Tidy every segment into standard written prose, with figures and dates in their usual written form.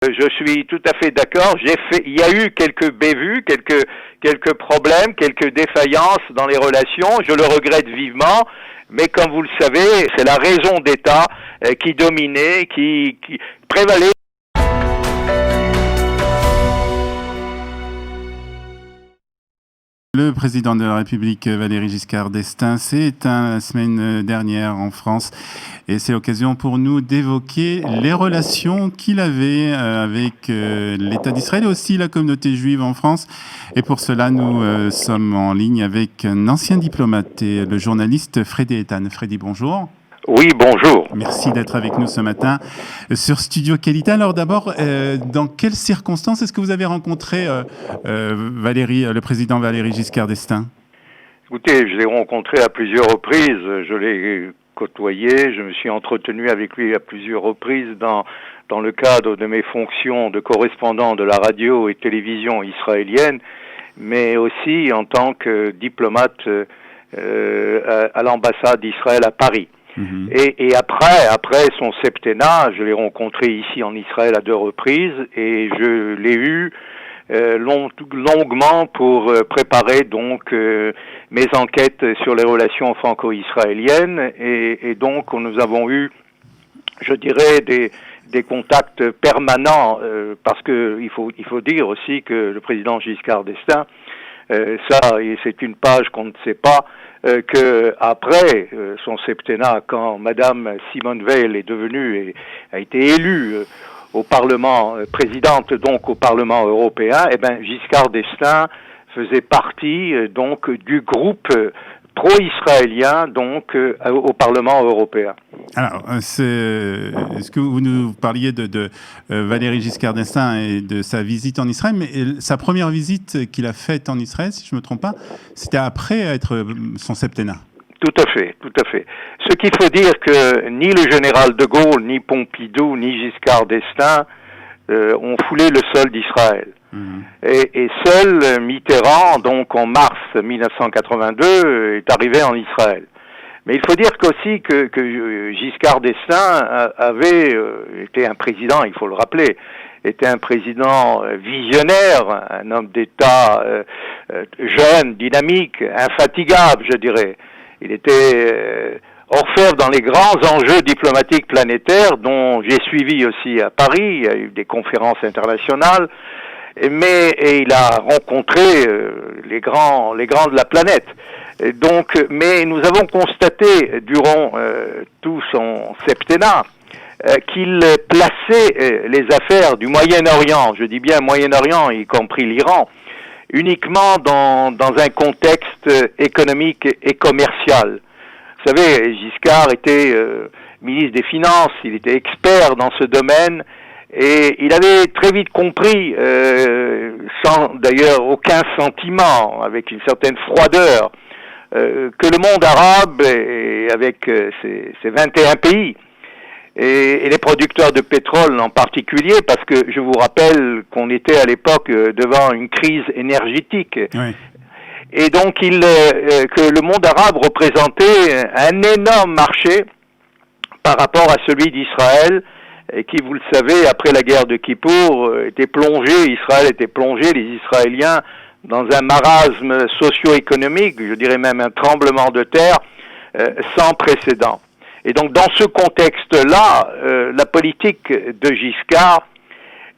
Je suis tout à fait d'accord. Il y a eu quelques bévues, quelques problèmes, quelques défaillances dans les relations. Je le regrette vivement. Mais comme vous le savez, c'est la raison d'État qui dominait, qui prévalait. Le président de la République, Valéry Giscard d'Estaing, s'est éteint la semaine dernière en France. Et c'est l'occasion pour nous d'évoquer les relations qu'il avait avec l'État d'Israël et aussi la communauté juive en France. Et pour cela, nous sommes en ligne avec un ancien diplomate et le journaliste Freddy Eitan. Freddy, bonjour. Oui, bonjour. Merci d'être avec nous ce matin sur Studio Qualité. Alors d'abord, dans quelles circonstances est-ce que vous avez rencontré le président Valéry Giscard d'Estaing ? Écoutez, je l'ai rencontré à plusieurs reprises. Je l'ai côtoyé. Je me suis entretenu avec lui à plusieurs reprises dans le cadre de mes fonctions de correspondant de la radio et télévision israélienne, mais aussi en tant que diplomate à l'ambassade d'Israël à Paris. Et après son septennat, je l'ai rencontré ici en Israël à 2 reprises et je l'ai eu longuement pour préparer donc mes enquêtes sur les relations franco-israéliennes et donc nous avons eu, je dirais, des contacts permanents parce que il faut dire aussi que le président Giscard d'Estaing, c'est une page qu'on ne sait pas, que après son septennat, quand Madame Simone Veil est devenue et a été élue au Parlement, présidente donc au Parlement européen, Giscard d'Estaing faisait partie donc du groupe pro-israélien donc au Parlement européen. Alors, est-ce que vous nous parliez de Valéry Giscard d'Estaing et de sa visite en Israël, mais sa première visite qu'il a faite en Israël, si je ne me trompe pas, c'était après son septennat. Tout à fait. Ce qu'il faut dire que ni le général de Gaulle, ni Pompidou, ni Giscard d'Estaing ont foulé le sol d'Israël. Et seul Mitterrand, donc en mars 1982, est arrivé en Israël. Mais il faut dire qu'aussi que Giscard d'Estaing avait été un président, il faut le rappeler, était un président visionnaire, un homme d'État jeune, dynamique, infatigable, je dirais. Il était orfèvre dans les grands enjeux diplomatiques planétaires dont j'ai suivi aussi à Paris. Il y a eu des conférences internationales. Et il a rencontré les grands de la planète. Et donc, mais nous avons constaté durant tout son septennat qu'il plaçait les affaires du Moyen-Orient, je dis bien Moyen-Orient, y compris l'Iran, uniquement dans un contexte économique et commercial. Vous savez, Giscard était ministre des Finances, il était expert dans ce domaine. Et il avait très vite compris, sans d'ailleurs aucun sentiment, avec une certaine froideur, que le monde arabe, et avec ses 21 pays, et les producteurs de pétrole en particulier, parce que je vous rappelle qu'on était à l'époque devant une crise énergétique, oui. Et donc que le monde arabe représentait un énorme marché par rapport à celui d'Israël, et qui, vous le savez, après la guerre de Kippour, Israël était plongé, les Israéliens, dans un marasme socio-économique, je dirais même un tremblement de terre sans précédent. Et donc, dans ce contexte-là, la politique de Giscard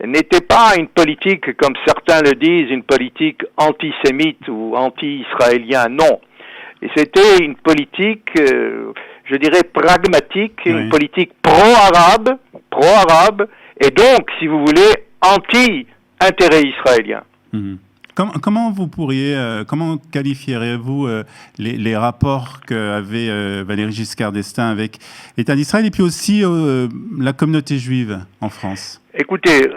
n'était pas une politique, comme certains le disent, une politique antisémite ou anti-israélien, non. Et c'était une politique, je dirais, pragmatique, oui. Une politique pro-arabe, et donc, si vous voulez, anti-intérêt israélien. Mmh. Comment qualifieriez-vous les rapports qu'avait Valéry Giscard d'Estaing avec l'État d'Israël et puis aussi la communauté juive en France ? Écoutez,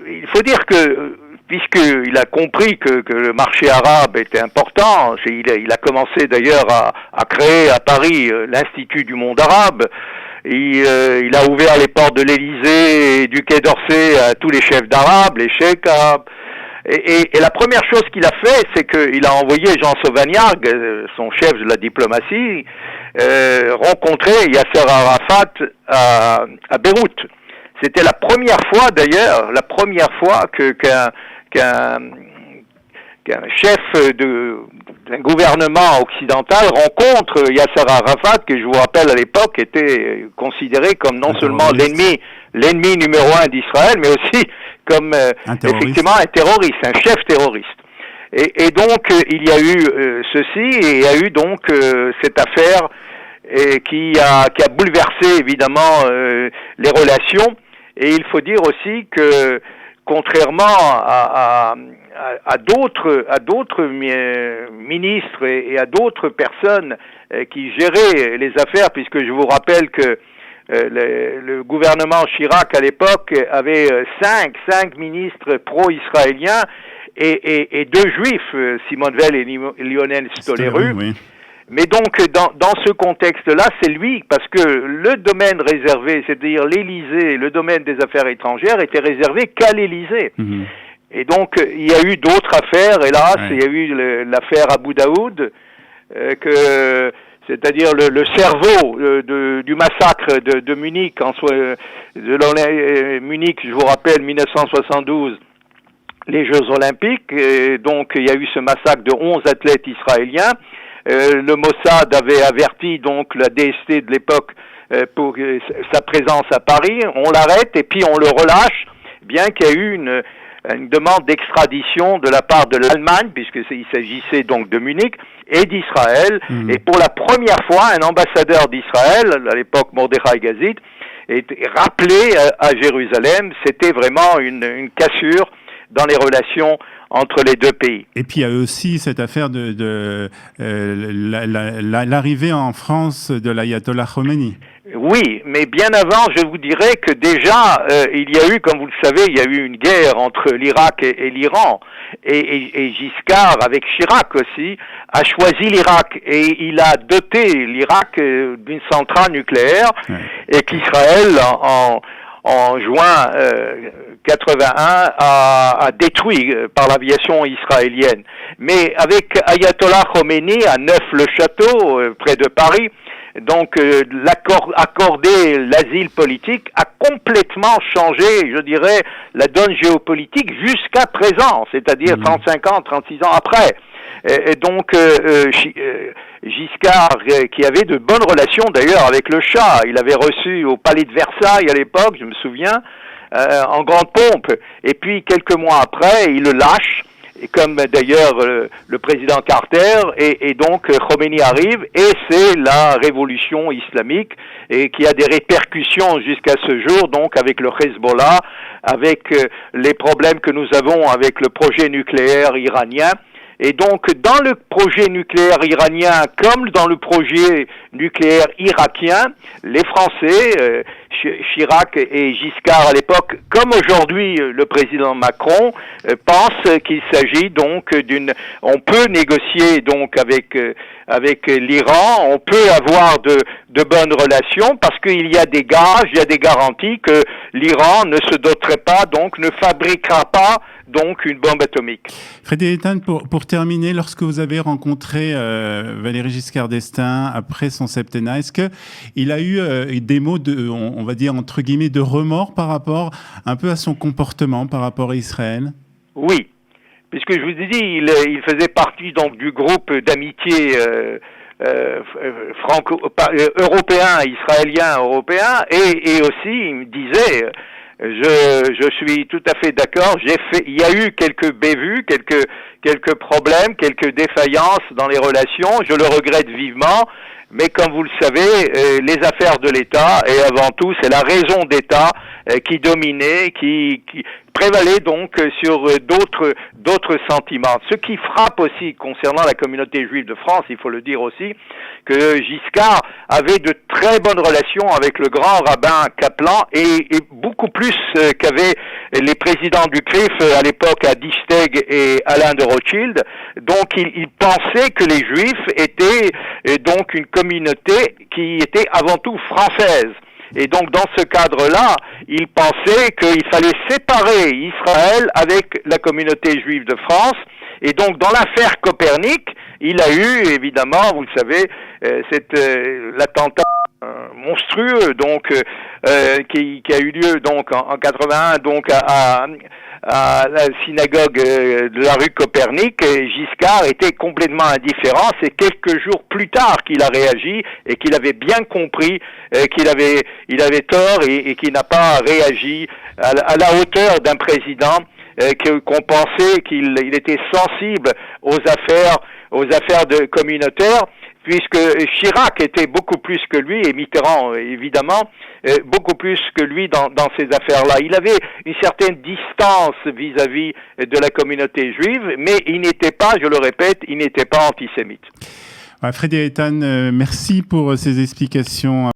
il faut dire que puisqu'il a compris que le marché arabe était important, il a commencé d'ailleurs à créer à Paris l'Institut du monde arabe. Il a ouvert les portes de l'Élysée et du Quai d'Orsay à tous les chefs d'arabes, les cheikhs arabes. Et la première chose qu'il a fait, c'est qu'il a envoyé Jean Sauvagnargues, son chef de la diplomatie, rencontrer Yasser Arafat à Beyrouth. C'était la première fois d'ailleurs, qu'un chef d'un gouvernement occidental rencontre Yasser Arafat, que je vous rappelle à l'époque était considéré comme non seulement l'ennemi numéro 1 d'Israël, mais aussi comme effectivement un terroriste, un chef terroriste. Et donc il y a eu ceci, et il y a eu donc cette affaire qui a bouleversé évidemment les relations. Et il faut dire aussi que contrairement à d'autres ministres et à d'autres personnes qui géraient les affaires, puisque je vous rappelle que le gouvernement Chirac à l'époque avait cinq ministres pro-israéliens et 2 juifs, Simone Veil et Lionel Stoléru. Oui. Mais donc, dans ce contexte-là, c'est lui, parce que le domaine réservé, c'est-à-dire l'Élysée, le domaine des affaires étrangères, était réservé qu'à l'Élysée. Mmh. Et donc, il y a eu d'autres affaires, hélas, il y a eu l'affaire Abu Daoud, c'est-à-dire le cerveau du massacre de Munich, Munich, je vous rappelle, 1972, les Jeux Olympiques, et donc il y a eu ce massacre de 11 athlètes israéliens. Le Mossad avait averti donc la DST de l'époque pour sa présence à Paris. On l'arrête et puis on le relâche, bien qu'il y ait eu une demande d'extradition de la part de l'Allemagne, puisqu'il s'agissait donc de Munich et d'Israël. Mmh. Et pour la première fois, un ambassadeur d'Israël, à l'époque Mordechai Gazit, est rappelé à Jérusalem. C'était vraiment une cassure dans les relations entre les deux pays. Et puis il y a aussi cette affaire de l'arrivée en France de l'ayatollah Khomeini. Oui, mais bien avant, je vous dirais que déjà, il y a eu, comme vous le savez, il y a eu une guerre entre l'Irak et l'Iran. Et Giscard, avec Chirac aussi, a choisi l'Irak. Et il a doté l'Irak d'une centrale nucléaire, et qu'Israël, en juin 81 a détruit par l'aviation israélienne. Mais avec Ayatollah Khomeini à Neuf-le-Château, près de Paris, donc accorder l'asile politique a complètement changé, je dirais, la donne géopolitique jusqu'à présent, c'est-à-dire 35 ans, 36 ans après. Et donc Giscard, qui avait de bonnes relations d'ailleurs avec le Shah, il avait reçu au palais de Versailles à l'époque, je me souviens, en grande pompe. Et puis quelques mois après, il le lâche, et comme d'ailleurs le président Carter, et donc Khomeini arrive, et c'est la révolution islamique, et qui a des répercussions jusqu'à ce jour, donc avec le Hezbollah, avec les problèmes que nous avons avec le projet nucléaire iranien. Et donc, dans le projet nucléaire iranien, comme dans le projet nucléaire irakien, les Français, Chirac et Giscard à l'époque, comme aujourd'hui le président Macron, pensent qu'il s'agit donc on peut négocier donc avec l'Iran, on peut avoir de bonnes relations parce qu'il y a des gages, il y a des garanties que l'Iran ne se doterait pas, donc ne fabriquera pas donc une bombe atomique. Frédéric Tan, pour terminer, lorsque vous avez rencontré Valéry Giscard d'Estaing après son septennat, est-ce qu'il a eu des mots on va dire entre guillemets, de remords par rapport un peu à son comportement par rapport à Israël? Oui, puisque je vous ai dit, il faisait partie donc du groupe d'amitié européen, israélien, européen, et aussi il me disait... Je suis tout à fait d'accord. Il y a eu quelques bévues, quelques problèmes, quelques défaillances dans les relations. Je le regrette vivement. Mais comme vous le savez, les affaires de l'État, et avant tout, c'est la raison d'État qui dominait, qui prévalait donc sur d'autres sentiments. Ce qui frappe aussi concernant la communauté juive de France, il faut le dire aussi, que Giscard avait de très bonnes relations avec le grand rabbin Kaplan et beaucoup plus qu'avaient les présidents du CRIF à l'époque à Disteg et Alain de Rothschild. Donc il pensait que les Juifs étaient donc une communauté qui était avant tout française. Et donc dans ce cadre-là, il pensait qu'il fallait séparer Israël avec la communauté juive de France. Et donc dans l'affaire Copernic, il a eu, évidemment, vous le savez, l'attentat monstrueux, donc qui a eu lieu donc en 81, donc à la synagogue de la rue Copernic. Et Giscard était complètement indifférent. C'est quelques jours plus tard qu'il a réagi et qu'il avait bien compris qu'il avait tort et qu'il n'a pas réagi à la hauteur d'un président qu'on pensait qu'il était sensible aux affaires communautaires, puisque Chirac était beaucoup plus que lui, et Mitterrand évidemment, beaucoup plus que lui dans ces affaires-là. Il avait une certaine distance vis-à-vis de la communauté juive, mais il n'était pas, je le répète, il n'était pas antisémite. Frédéric Ethan, merci pour ces explications.